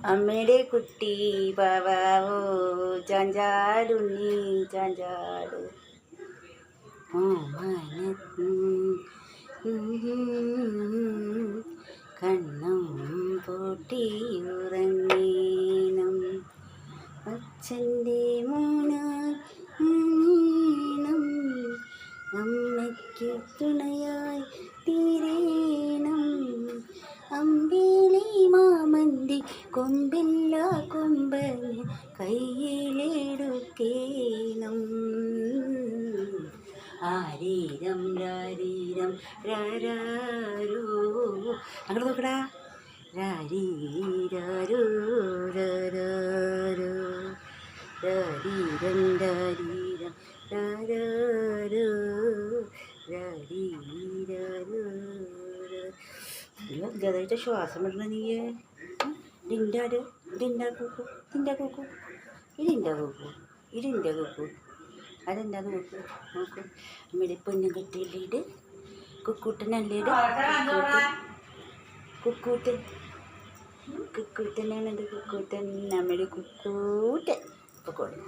അമ്മയുടെ കുട്ടി പാവാവോ ചാഞ്ചാടുണ്ണി ചാഞ്ചാട് കണ്ണും പൂട്ടിയുറങ്ങീണം അച്ഛൻ്റെ മോനാം അമ്മയ്ക്ക് തുണയായി തീരേണം അമ്പിളി മാമന്തി കൊമ്പില്ല കൊമ്പന് കയ്യിലെടുക്കേണം ആരീരം രാരീരം രാരോ അങ്ങോട്ട് നോക്കടാ രാരീരോ രാരോ രാരീരം രാരീരം രാരോ രാരീരോ ഗതായിട്ട് ശ്വാസം വിടണ നീയേ ഡിൻഡാട് ഡിൻഡാ കൂക്കു ഇതിൻ്റെ കൂക്കു ഇതിൻ്റെ കൂക്കു ഇതിൻ്റെ കൂക്കു അതെന്താന്ന് നോക്കൂ നോക്കൂ അമ്മയുടെ പൊന്നും കെട്ടിയില്ലേട് കുക്കൂട്ടനല്ലേട് കുക്കൂട്ടൻ കുക്കൂട്ടനാണത് കുക്കൂട്ടൻ അമ്മയുടെ കുക്കൂട്ടൻ പൊക്കോളൂ